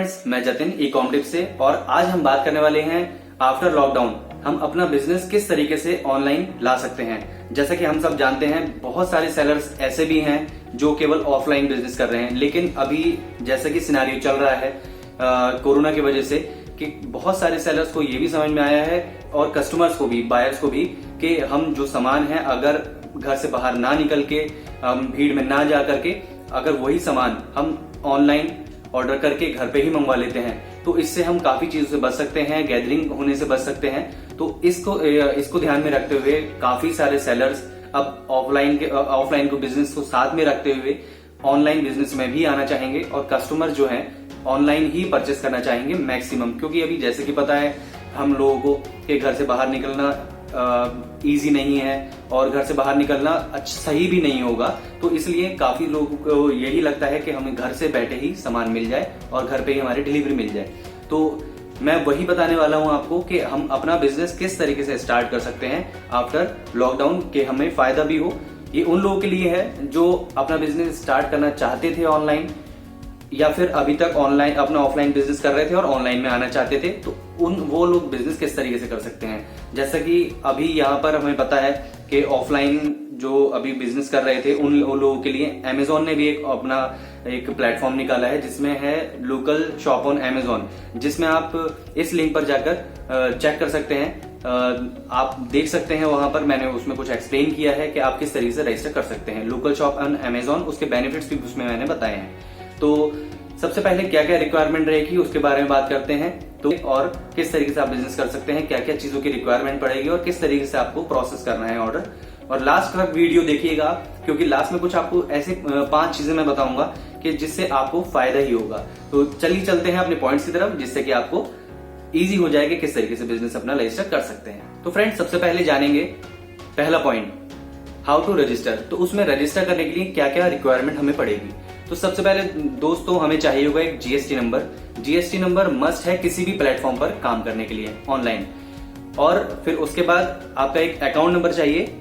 Friends, मैं Jatin e-com tips से और आज हम बात करने वाले हैं आफ्टर लॉकडाउन हम अपना बिजनेस किस तरीके से ऑनलाइन ला सकते हैं। जैसा कि हम सब जानते हैं, बहुत सारे सेलर्स ऐसे भी हैं जो केवल ऑफलाइन बिजनेस कर रहे हैं, लेकिन अभी जैसा कि सिनेरियो चल रहा है कोरोना की वजह से कि बहुत सारे सेलर्स को ये भी समझ में आया है और कस्टमर्स को भी, बायर्स को भी, कि हम जो सामान है अगर घर से बाहर ना निकल के भीड़ में ना जा करके अगर वही सामान हम ऑनलाइन ऑर्डर करके घर पे ही मंगवा लेते हैं तो इससे हम काफी चीजों से बच सकते हैं, गैदरिंग होने से बच सकते हैं। तो इसको ध्यान में रखते हुए काफी सारे सेलर्स अब ऑफलाइन को बिजनेस को साथ में रखते हुए ऑनलाइन बिजनेस में भी आना चाहेंगे और कस्टमर जो है ऑनलाइन ही परचेस करना चाहेंगे मैक्सिमम, क्योंकि अभी जैसे कि पता है हम लोगों को कि घर से बाहर निकलना इजी नहीं है और घर से बाहर निकलना सही भी नहीं होगा। तो इसलिए काफी लोगों को यही लगता है कि हमें घर से बैठे ही सामान मिल जाए और घर पे ही हमारी डिलीवरी मिल जाए। तो मैं वही बताने वाला हूं आपको कि हम अपना बिजनेस किस तरीके से स्टार्ट कर सकते हैं आफ्टर लॉकडाउन, के हमें फायदा भी हो। ये उन लोगों के लिए है जो अपना बिजनेस स्टार्ट करना चाहते थे ऑनलाइन, या फिर अभी तक ऑनलाइन अपना ऑफलाइन बिजनेस कर रहे थे और ऑनलाइन में आना चाहते थे। तो वो लोग बिजनेस किस तरीके से कर सकते हैं। जैसा कि अभी यहाँ पर हमें पता है कि ऑफलाइन जो अभी बिजनेस कर रहे थे उन लोगों के लिए अमेजोन ने भी अपना एक प्लेटफॉर्म निकाला है जिसमें है लोकल शॉप ऑन अमेजोन, जिसमें आप इस लिंक पर जाकर चेक कर सकते हैं। आप देख सकते हैं वहां पर मैंने उसमें कुछ एक्सप्लेन किया है कि आप किस तरीके से रजिस्टर कर सकते हैं लोकल शॉप ऑन अमेजोन। उसके बेनिफिट्स भी उसमें मैंने बताए हैं। तो सबसे पहले क्या क्या रिक्वायरमेंट रहेगी उसके बारे में बात करते हैं। तो और किस तरीके से आप बिजनेस कर सकते हैं, क्या क्या चीजों की रिक्वायरमेंट पड़ेगी और किस तरीके से आपको प्रोसेस करना है ऑर्डर। और लास्ट तक वीडियो देखिएगा क्योंकि लास्ट में कुछ आपको ऐसे 5 चीजें मैं बताऊंगा कि जिससे आपको फायदा ही होगा। तो चलिए चलते हैं अपने पॉइंट्स की तरफ, जिससे कि आपको इजी हो जाएगा किस तरीके से बिजनेस अपना रजिस्टर कर सकते हैं। तो फ्रेंड्स, सबसे पहले जानेंगे पहला पॉइंट, हाउ टू रजिस्टर। तो उसमें रजिस्टर करने के लिए क्या क्या रिक्वायरमेंट हमें पड़ेगी। तो सबसे पहले दोस्तों हमें चाहिए होगा एक GST number. GST number must है किसी भी प्लेटफॉर्म पर काम करने के लिए ऑनलाइन। और फिर उसके बाद आपका एक अकाउंट नंबर चाहिए।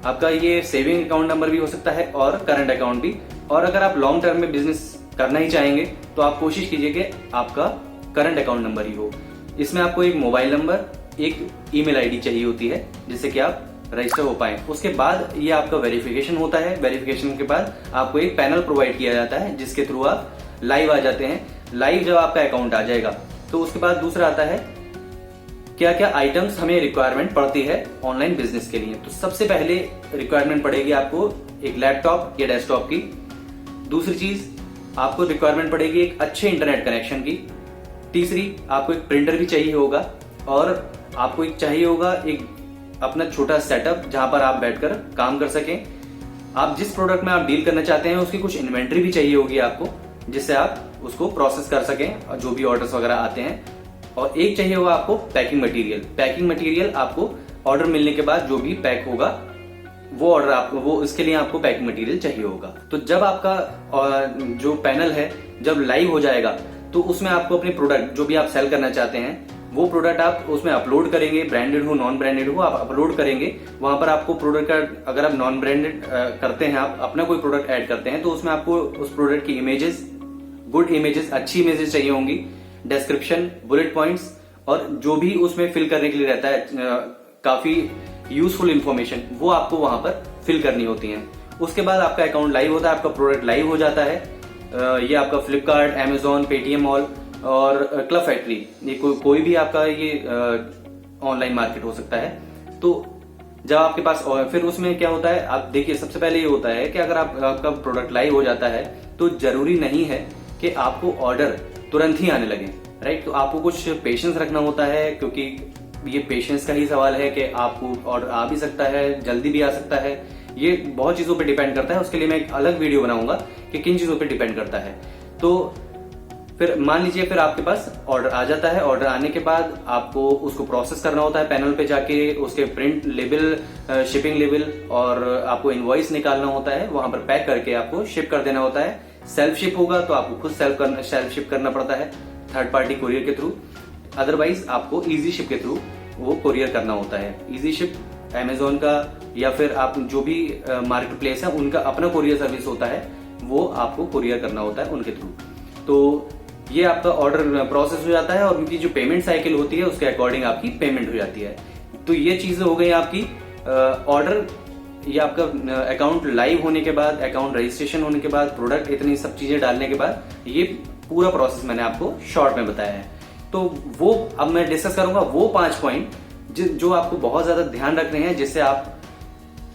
आपका ये सेविंग अकाउंट नंबर भी हो सकता है और करंट अकाउंट भी। और अगर आप लॉन्ग टर्म में बिजनेस करना ही चाहेंगे तो आप कोशिश कीजिए कि आपका करंट अकाउंट नंबर ही हो। इसमें आपको एक मोबाइल नंबर, एक ईमेल आईडी चाहिए होती है जिससे कि आप रजिस्टर हो पाए। उसके बाद ये आपका वेरिफिकेशन होता है। वेरिफिकेशन के बाद आपको एक पैनल प्रोवाइड किया जाता है जिसके थ्रू आप लाइव आ जाते हैं। लाइव जब आपका अकाउंट आ जाएगा तो उसके बाद दूसरा आता है क्या क्या आइटम्स हमें रिक्वायरमेंट पड़ती है ऑनलाइन बिजनेस के लिए। तो सबसे पहले रिक्वायरमेंट पड़ेगी आपको एक लैपटॉप या डेस्कटॉप की। दूसरी चीज आपको रिक्वायरमेंट पड़ेगी एक अच्छे इंटरनेट कनेक्शन की। तीसरी आपको एक प्रिंटर भी चाहिए होगा और आपको एक चाहिए होगा एक अपना छोटा सेटअप जहां पर आप बैठकर काम कर सकें। आप जिस प्रोडक्ट में आप डील करना चाहते हैं उसकी कुछ इन्वेंट्री भी चाहिए होगी आपको, जिससे आप उसको प्रोसेस कर सकें और जो भी ऑर्डर्स वगैरह आते हैं। और एक चाहिए होगा आपको पैकिंग मटेरियल। पैकिंग मटेरियल आपको ऑर्डर मिलने के बाद जो भी पैक होगा वो ऑर्डर आपको, वो इसके लिए आपको पैकिंग मटेरियल चाहिए होगा। तो जब आपका जो पैनल है जब लाइव हो जाएगा तो उसमें आपको अपने प्रोडक्ट जो भी आप सेल करना चाहते हैं वो प्रोडक्ट आप उसमें अपलोड करेंगे। ब्रांडेड हो नॉन ब्रांडेड हो आप अपलोड करेंगे। वहां पर आपको प्रोडक्ट का, अगर आप नॉन ब्रांडेड करते हैं, आप अपना कोई प्रोडक्ट ऐड करते हैं तो उसमें आपको उस प्रोडक्ट की इमेजेस, गुड इमेजेस, अच्छी इमेजेस चाहिए होंगी, डिस्क्रिप्शन, बुलेट पॉइंट्स और जो भी उसमें फिल करने के लिए रहता है काफी यूजफुल इंफॉर्मेशन, वो आपको वहां पर फिल करनी होती है। उसके बाद आपका अकाउंट लाइव होता है, आपका प्रोडक्ट लाइव हो जाता है। ये आपका फ्लिपकार्ट, अमेजोन, पेटीएम मॉल और क्लब फैक्ट्री, ये कोई भी आपका ये ऑनलाइन मार्केट हो सकता है। तो जब आपके पास, फिर उसमें क्या होता है, आप देखिए सबसे पहले ये होता है कि अगर आपका प्रोडक्ट लाइव हो जाता है तो जरूरी नहीं है कि आपको ऑर्डर तुरंत ही आने लगे, राइट। तो आपको कुछ पेशेंस रखना होता है, क्योंकि ये पेशेंस का ही सवाल है कि आपको ऑर्डर आ भी सकता है, जल्दी भी आ सकता है। ये बहुत चीजों पे डिपेंड करता है। उसके लिए मैं एक अलग वीडियो बनाऊंगा कि किन चीजों पे डिपेंड करता है। तो फिर मान लीजिए फिर आपके पास ऑर्डर आ जाता है। ऑर्डर आने के बाद आपको उसको प्रोसेस करना होता है पैनल पे जाके, उसके प्रिंट लेबल, शिपिंग लेबल और आपको इनवॉइस निकालना होता है। वहां पर पैक करके आपको शिप कर देना होता है। सेल्फ शिप होगा तो आपको खुद सेल्फ शिप करना पड़ता है थर्ड पार्टी कोरियर के थ्रू। अदरवाइज आपको इजी शिप के थ्रू वो कोरियर करना होता है। इजी शिप अमेजोन का या फिर आप जो भी मार्केट प्लेस है उनका अपना कोरियर सर्विस होता है, वो आपको कोरियर करना होता है उनके थ्रू। तो ये आपका ऑर्डर प्रोसेस हो जाता है और उनकी जो पेमेंट साइकिल होती है उसके अकॉर्डिंग आपकी पेमेंट हो जाती है। तो ये चीजें हो गई आपकी ऑर्डर, ये आपका अकाउंट लाइव होने के बाद, अकाउंट रजिस्ट्रेशन होने के बाद, प्रोडक्ट, इतनी सब चीजें डालने के बाद ये पूरा प्रोसेस मैंने आपको शॉर्ट में बताया है। तो वो अब मैं डिस्कस करूंगा वो 5 पॉइंट जो आपको बहुत ज्यादा ध्यान रखने हैं, जिससे आप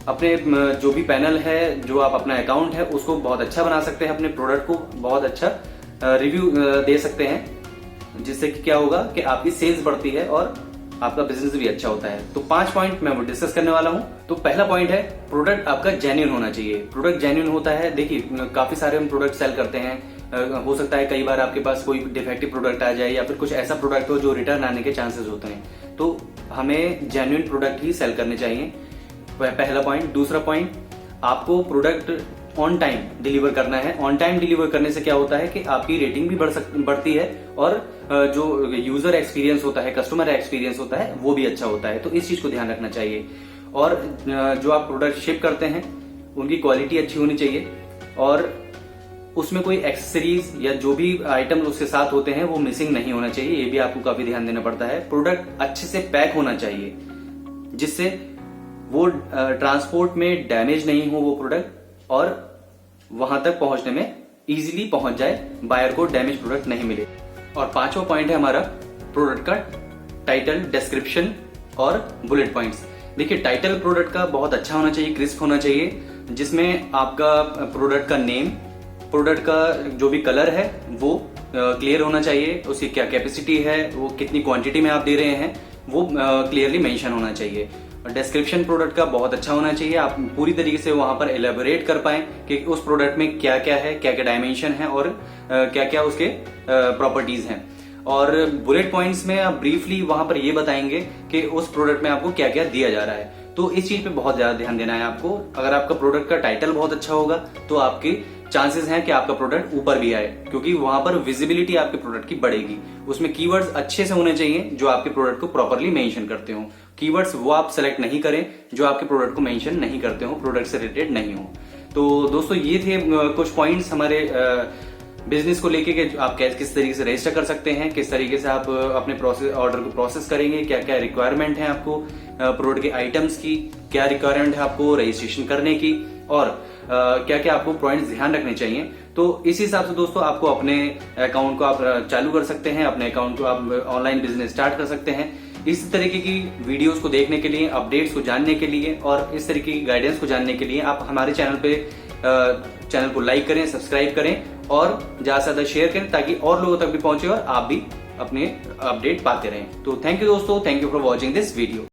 अपने जो भी पैनल है, जो आप अपना अकाउंट है, उसको बहुत अच्छा बना सकते हैं, अपने प्रोडक्ट को बहुत अच्छा रिव्यू दे सकते हैं, जिससे कि क्या होगा कि आपकी सेल्स बढ़ती है और आपका बिजनेस भी अच्छा होता है। तो 5 पॉइंट मैं वो डिस्कस करने वाला हूं। तो पहला पॉइंट है, प्रोडक्ट आपका जेन्युइन होना चाहिए। प्रोडक्ट जेन्युइन होता है, देखिए काफी सारे हम प्रोडक्ट सेल करते हैं, हो सकता है कई बार आपके पास कोई डिफेक्टिव प्रोडक्ट आ जाए या फिर कुछ ऐसा प्रोडक्ट हो जो रिटर्न आने के चांसेस होते हैं। तो हमें जेन्युइन प्रोडक्ट ही सेल करने चाहिए, पहला पॉइंट। दूसरा पॉइंट, आपको प्रोडक्ट ऑन टाइम डिलीवर करना है। ऑन टाइम डिलीवर करने से क्या होता है कि आपकी रेटिंग भी बढ़ती है और जो यूजर एक्सपीरियंस होता है, कस्टमर एक्सपीरियंस होता है, वो भी अच्छा होता है। तो इस चीज को ध्यान रखना चाहिए। और जो आप प्रोडक्ट शिप करते हैं उनकी क्वालिटी अच्छी होनी चाहिए और उसमें कोई एक्सेसरीज या जो भी आइटम उसके साथ होते हैं वो मिसिंग नहीं होना चाहिए। ये भी आपको काफी ध्यान देना पड़ता है। प्रोडक्ट अच्छे से पैक होना चाहिए जिससे वो ट्रांसपोर्ट में डैमेज नहीं हो वो प्रोडक्ट और वहां तक पहुंचने में इजीली पहुंच जाए, बायर को डैमेज प्रोडक्ट नहीं मिले। और 5वां पॉइंट है हमारा प्रोडक्ट का टाइटल, डिस्क्रिप्शन और बुलेट पॉइंट्स। देखिए टाइटल प्रोडक्ट का बहुत अच्छा होना चाहिए, क्रिस्प होना चाहिए, जिसमें आपका प्रोडक्ट का नेम, प्रोडक्ट का जो भी कलर है वो क्लियर होना चाहिए, उसकी क्या कैपेसिटी है, वो कितनी क्वांटिटी में आप दे रहे हैं वो क्लियरली मेंशन होना चाहिए। डिस्क्रिप्शन प्रोडक्ट का बहुत अच्छा होना चाहिए, आप पूरी तरीके से वहां पर एलेबोरेट कर पाए कि उस प्रोडक्ट में क्या क्या है, क्या क्या डायमेंशन है और क्या क्या उसके प्रॉपर्टीज हैं। और बुलेट पॉइंट्स में आप ब्रीफली वहां पर ये बताएंगे कि उस प्रोडक्ट में आपको क्या क्या दिया जा रहा है। तो इस चीज पे बहुत ज्यादा ध्यान देना है आपको। अगर आपका प्रोडक्ट का टाइटल बहुत अच्छा होगा तो आपकी चांसेस हैं कि आपका प्रोडक्ट ऊपर भी आए, क्योंकि वहां पर विजिबिलिटी आपके प्रोडक्ट की बढ़ेगी। उसमें कीवर्ड्स अच्छे से होने चाहिए जो आपके प्रोडक्ट को प्रॉपरली मेंशन करते हो। कीवर्ड्स वो आप सेलेक्ट नहीं करें जो आपके प्रोडक्ट को मेंशन नहीं करते हो, प्रोडक्ट से रिलेटेड नहीं हो। तो दोस्तों ये थे कुछ पॉइंट्स हमारे बिजनेस को लेके कि आप किस तरीके से रजिस्टर कर सकते हैं, किस तरीके से आप अपने ऑर्डर को प्रोसेस करेंगे, क्या क्या रिक्वायरमेंट है आपको प्रोडक्ट के आइटम्स की, क्या रिक्वायरमेंट है आपको रजिस्ट्रेशन करने की और क्या क्या आपको पॉइंट्स ध्यान रखने चाहिए। तो इस हिसाब से दोस्तों आपको अपने अकाउंट को आप चालू कर सकते हैं, अपने अकाउंट को आप ऑनलाइन बिजनेस स्टार्ट कर सकते हैं। इस तरीके की वीडियोस को देखने के लिए, अपडेट्स को जानने के लिए और इस तरीके की गाइडेंस को जानने के लिए आप हमारे चैनल को लाइक करें, सब्सक्राइब करें और ज्यादा से ज्यादा शेयर करें ताकि और लोगों तक भी पहुंचे और आप भी अपने अपडेट पाते रहें। तो थैंक यू दोस्तों, thank you for watching this video.